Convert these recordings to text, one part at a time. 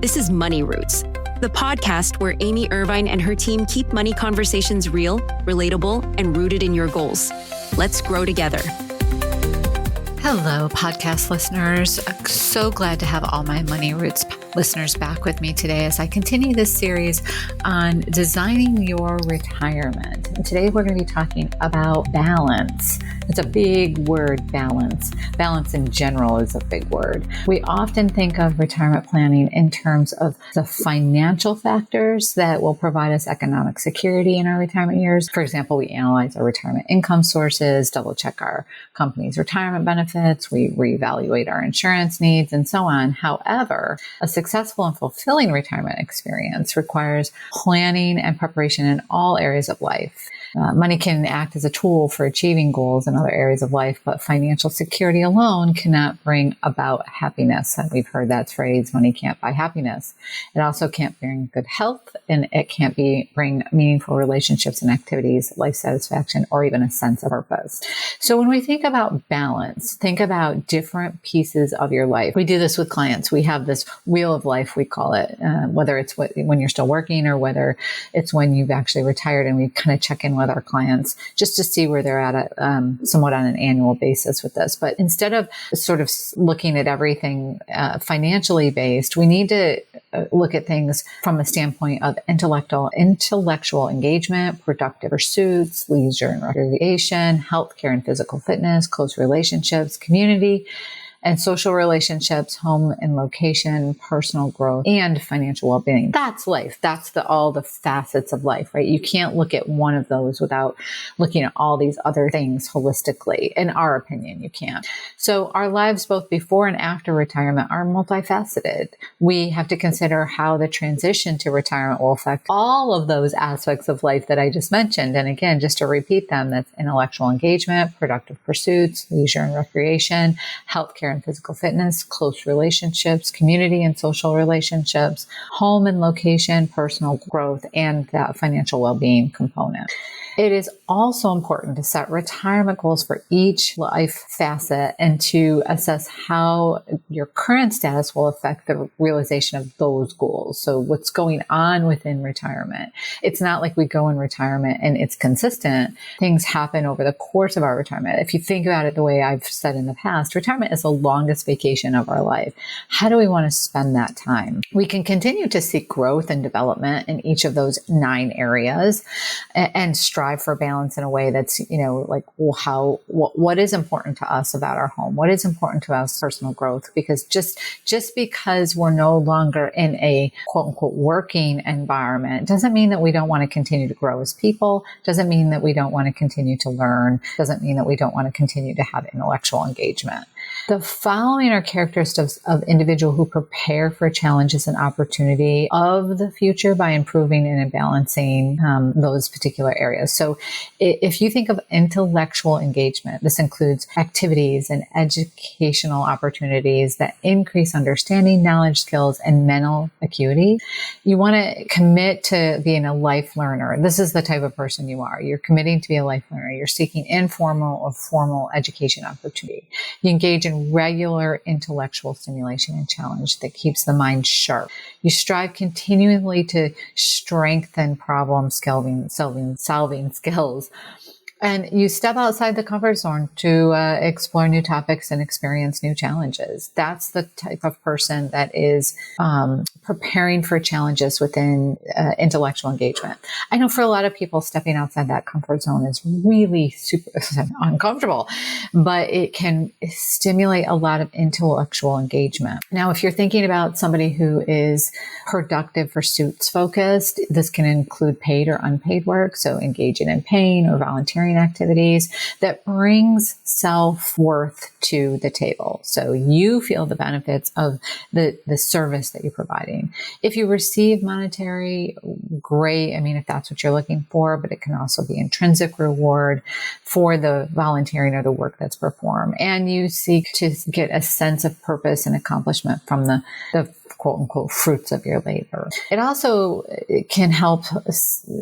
This is Money Roots, the podcast where Amy Irvine and her team keep money conversations real, relatable, and rooted in your goals. Let's grow together. Hello, podcast listeners. I'm so glad to have all my Money Roots listeners back with me today as I continue this series on designing your retirement. And today we're going to be talking about balance. It's a big word, balance. Balance in general is a big word. We often think of retirement planning in terms of the financial factors that will provide us economic security in our retirement years. For example, we analyze our retirement income sources, double check our company's retirement benefits, we reevaluate our insurance needs, and so on. However, a successful and fulfilling retirement experience requires planning and preparation in all areas of life. Money can act as a tool for achieving goals in other areas of life, but financial security alone cannot bring about happiness. And we've heard that phrase, money can't buy happiness. It also can't bring good health, and it can't bring meaningful relationships and activities, life satisfaction, or even a sense of purpose. So when we think about balance, think about different pieces of your life. We do this with clients. We have this wheel of life, we call it, whether it's when you're still working or whether it's when you've actually retired, and we kind of check in with our clients just to see where they're at somewhat on an annual basis with this. But instead of sort of looking at everything financially based, we need to look at things from a standpoint of intellectual engagement, productive pursuits, leisure and recreation, healthcare and physical fitness, close relationships, community and social relationships, home and location, personal growth, and financial well-being. That's life. That's all the facets of life, right? You can't look at one of those without looking at all these other things holistically. In our opinion, you can't. So our lives, both before and after retirement, are multifaceted. We have to consider how the transition to retirement will affect all of those aspects of life that I just mentioned. And again, just to repeat them, that's intellectual engagement, productive pursuits, leisure and recreation, healthcare and physical fitness, close relationships, community and social relationships, home and location, personal growth, and that financial well-being component. It is also important to set retirement goals for each life facet and to assess how your current status will affect the realization of those goals. So what's going on within retirement? It's not like we go in retirement and it's consistent. Things happen over the course of our retirement. If you think about it the way I've said in the past, retirement is the longest vacation of our life. How do we want to spend that time? We can continue to seek growth and development in each of those 9 areas and strive for balance in a way that's, like, well, what is important to us about our home? What is important to us, personal growth? Because just because we're no longer in a quote unquote working environment doesn't mean that we don't want to continue to grow as people, doesn't mean that we don't want to continue to learn, doesn't mean that we don't want to continue to have intellectual engagement. The following are characteristics of individuals who prepare for challenges and opportunity of the future by improving and balancing those particular areas. So if you think of intellectual engagement, this includes activities and educational opportunities that increase understanding, knowledge, skills, and mental acuity. You want to commit to being a life learner. This is the type of person you are. You're committing to be a life learner. You're seeking informal or formal education opportunity. You engage in regular intellectual stimulation and challenge that keeps the mind sharp. You strive continually to strengthen problem-solving skills. And you step outside the comfort zone to explore new topics and experience new challenges. That's the type of person that is preparing for challenges within intellectual engagement. I know for a lot of people, stepping outside that comfort zone is really super uncomfortable, but it can stimulate a lot of intellectual engagement. Now, if you're thinking about somebody who is productive pursuits focused, this can include paid or unpaid work. So engaging in pain or volunteering activities that brings self-worth to the table. So you feel the benefits of the service that you're providing. If you receive monetary, great. I mean, if that's what you're looking for, but it can also be intrinsic reward for the volunteering or the work that's performed. And you seek to get a sense of purpose and accomplishment from the quote unquote fruits of your labor. It also can help,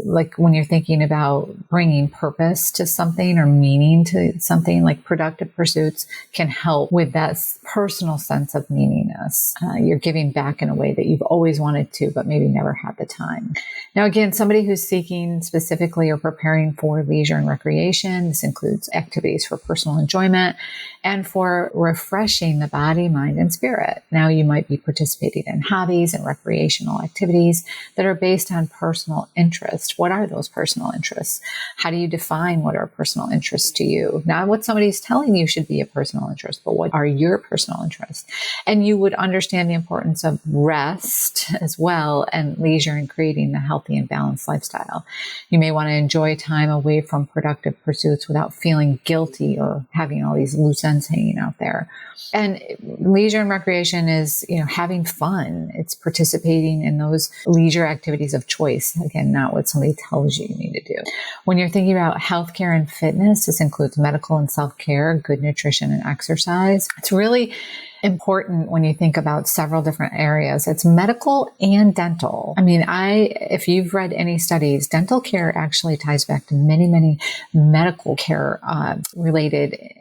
like when you're thinking about bringing purpose to something or meaning to something, like productive pursuits can help with that personal sense of meaningness. You're giving back in a way that you've always wanted to, but maybe never had the time. Now, again, somebody who's seeking specifically or preparing for leisure and recreation, this includes activities for personal enjoyment and for refreshing the body, mind, and spirit. Now, you might be participating in hobbies and recreational activities that are based on personal interest. What are those personal interests? How do you define what are personal interests to you? Not what somebody's telling you should be a personal interest, but what are your personal interests? And you would understand the importance of rest as well and leisure in creating the healthy and balanced lifestyle. You may want to enjoy time away from productive pursuits without feeling guilty or having all these loose ends hanging out there. And leisure and recreation is, having fun. It's participating in those leisure activities of choice. Again, not what somebody tells you need to do. When you're thinking about healthcare and fitness, this includes medical and self-care, good nutrition and exercise. It's really important when you think about several different areas. It's medical and dental. I mean, if you've read any studies, dental care actually ties back to many, many medical care related,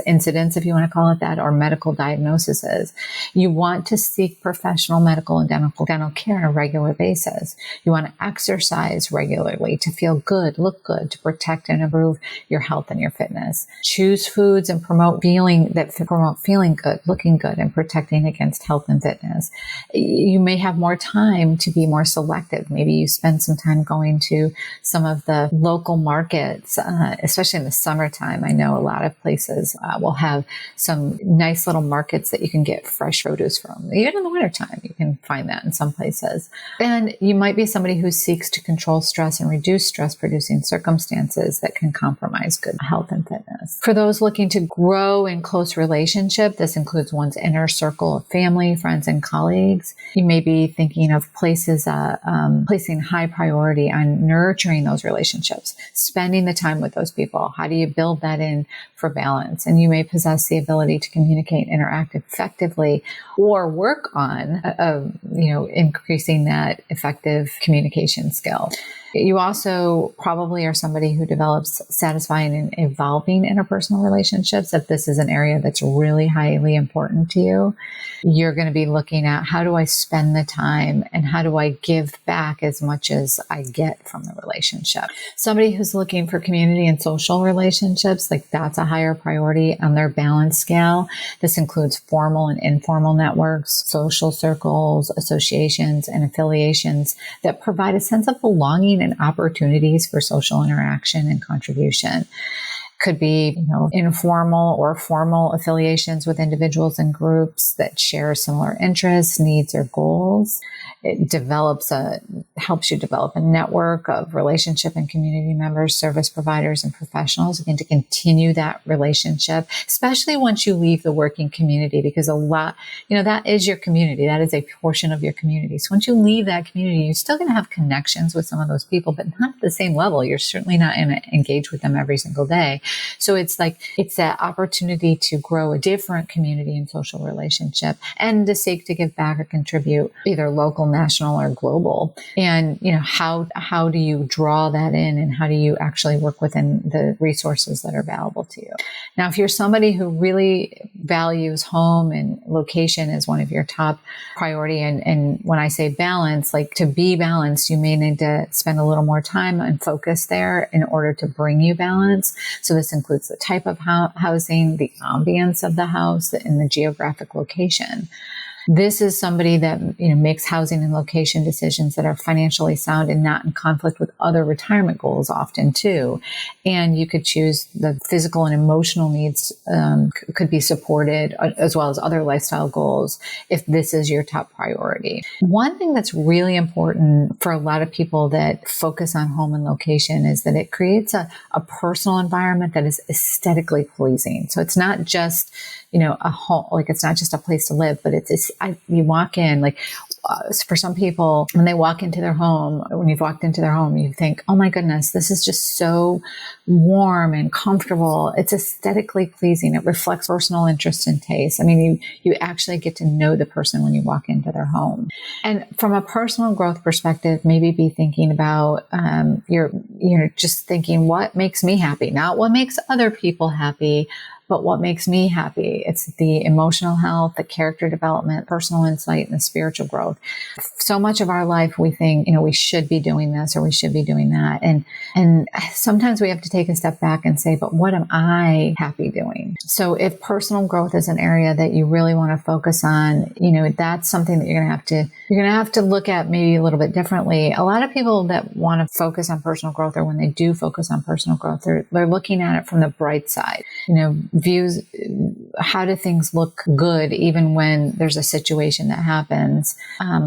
incidents, if you want to call it that, or medical diagnoses. You want to seek professional medical and dental care on a regular basis. You want to exercise regularly to feel good, look good, to protect and improve your health and your fitness. Choose foods and promote feeling good, looking good, and protecting against health and fitness. You may have more time to be more selective. Maybe you spend some time going to some of the local markets, especially in the summertime. I know a lot of places will have some nice little markets that you can get fresh produce from. Even in the wintertime, you can find that in some places. And you might be somebody who seeks to control stress and reduce stress-producing circumstances that can compromise good health and fitness. For those looking to grow in close relationship, this includes one's inner circle of family, friends, and colleagues. You may be thinking of placing high priority on nurturing those relationships, spending the time with those people. How do you build that in for balance? And you may possess the ability to communicate, interact effectively, or work on, increasing that effective communication skill. You also probably are somebody who develops satisfying and evolving interpersonal relationships. If this is an area that's really highly important to you, you're going to be looking at, how do I spend the time and how do I give back as much as I get from the relationship? Somebody who's looking for community and social relationships, like that's a higher priority on their balance scale. This includes formal and informal networks, social circles, associations, and affiliations that provide a sense of belonging and opportunities for social interaction and contribution. Could be, informal or formal affiliations with individuals and groups that share similar interests, needs, or goals. It helps you develop a network of relationship and community members, service providers, and professionals, and to continue that relationship, especially once you leave the working community, because that is your community. That is a portion of your community. So once you leave that community, you're still going to have connections with some of those people, but not at the same level. You're certainly not going to engage with them every single day. So it's that opportunity to grow a different community and social relationship and to seek to give back or contribute, either local, national, or global. And, how do you draw that in and how do you actually work within the resources that are available to you? Now, if you're somebody who really values home and location as one of your top priority, and when I say balance, like to be balanced, you may need to spend a little more time and focus there in order to bring you balance. So this includes the type of housing, the ambience of the house, and the geographic location. This is somebody that makes housing and location decisions that are financially sound and not in conflict with other retirement goals often too. And you could choose the physical and emotional needs could be supported, as well as other lifestyle goals, if this is your top priority. One thing that's really important for a lot of people that focus on home and location is that it creates a personal environment that is aesthetically pleasing. So it's not just a home, like it's not just a place to live, but you walk in, like for some people, when they walk into their home, when you've walked into their home, you think, oh my goodness, this is just so warm and comfortable. It's aesthetically pleasing. It reflects personal interest and taste. I mean, you actually get to know the person when you walk into their home. And from a personal growth perspective, maybe be thinking about, just thinking what makes me happy, not what makes other people happy, but what makes me happy. It's the emotional health, the character development, personal insight, and the spiritual growth. So much of our life, we think, we should be doing this or we should be doing that. And sometimes we have to take a step back and say, but what am I happy doing? So if personal growth is an area that you really want to focus on, that's something that you're going to have to look at maybe a little bit differently. A lot of people that want to focus on personal growth, or when they do focus on personal growth, they're looking at it from the bright side. Views, how do things look good even when there's a situation that happens?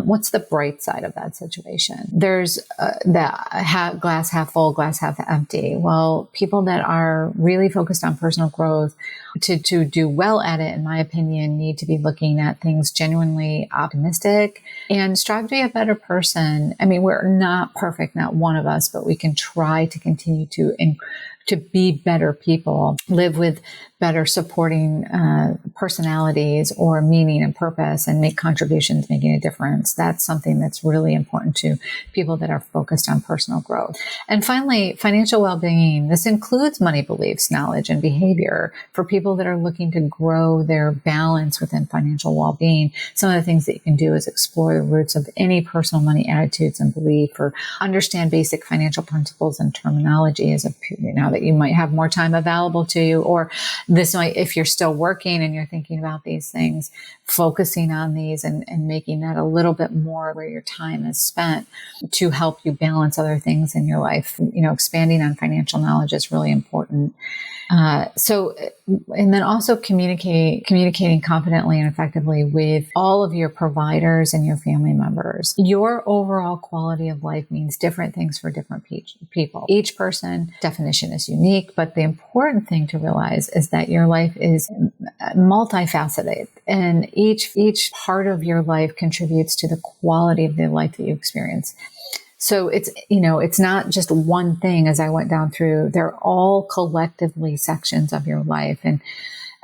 What's the bright side of that situation? There's the glass half full, glass half empty. Well, people that are really focused on personal growth, to do well at it, in my opinion, need to be looking at things genuinely optimistic and strive to be a better person. I mean, we're not perfect, not one of us, but we can try to continue to be better people, live with better supporting personalities or meaning and purpose, and make contributions, making a difference. That's something that's really important to people that are focused on personal growth. And finally, financial well-being. This includes money beliefs, knowledge, and behavior. For people that are looking to grow their balance within financial well-being, some of the things that you can do is explore the roots of any personal money attitudes and belief, or understand basic financial principles and terminology now that you might have more time available to you, or this might, if you're still working and you're thinking about these things, focusing on these and making that a little bit more where your time is spent to help you balance other things in your life. Expanding on financial knowledge is really important. And then also communicating confidently and effectively with all of your providers and your family members. Your overall quality of life means different things for different people. Each person definition is unique, but the important thing to realize is that your life is multifaceted, and each part of your life contributes to the quality of the life that you experience. So it's not just one thing. As I went down through, they're all collectively sections of your life. And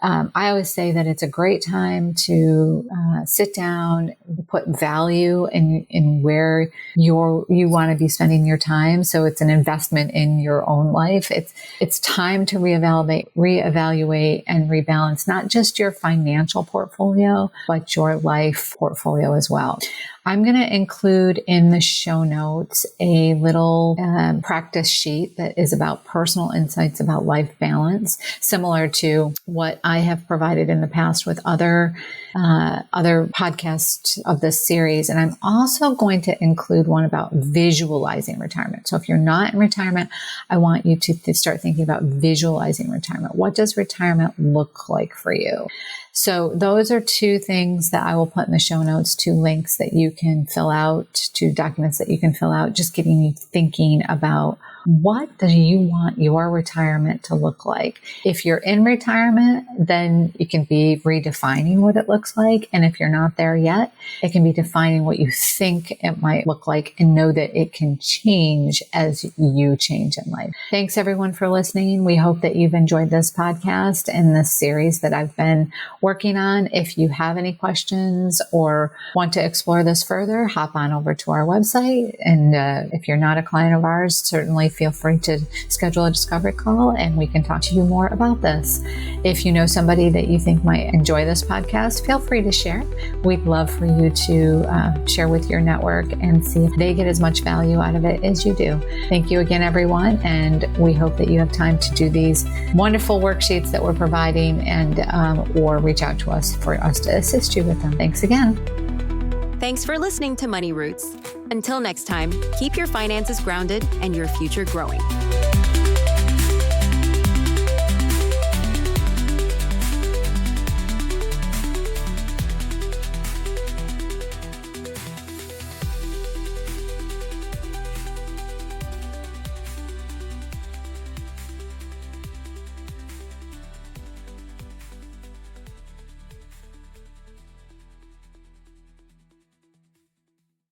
I always say that it's a great time to sit down, put value in where you want to be spending your time. So it's an investment in your own life. It's time to reevaluate and rebalance not just your financial portfolio, but your life portfolio as well. I'm going to include in the show notes a little practice sheet that is about personal insights about life balance, similar to what I have provided in the past with other podcasts of this series. And I'm also going to include one about visualizing retirement. So if you're not in retirement, I want you to start thinking about visualizing retirement. What does retirement look like for you? So those are two things that I will put in the show notes, 2 links that you can fill out, 2 documents that you can fill out, just getting you thinking about what do you want your retirement to look like? If you're in retirement, then you can be redefining what it looks like. And if you're not there yet, it can be defining what you think it might look like, and know that it can change as you change in life. Thanks everyone for listening. We hope that you've enjoyed this podcast and this series that I've been working on. If you have any questions or want to explore this further, hop on over to our website. And if you're not a client of ours, certainly feel free to schedule a discovery call and we can talk to you more about this. If you know somebody that you think might enjoy this podcast, feel free to share. We'd love for you to share with your network and see if they get as much value out of it as you do. Thank you again, everyone. And we hope that you have time to do these wonderful worksheets that we're providing, and or reach out to us for us to assist you with them. Thanks again. Thanks for listening to Money Roots. Until next time, keep your finances grounded and your future growing.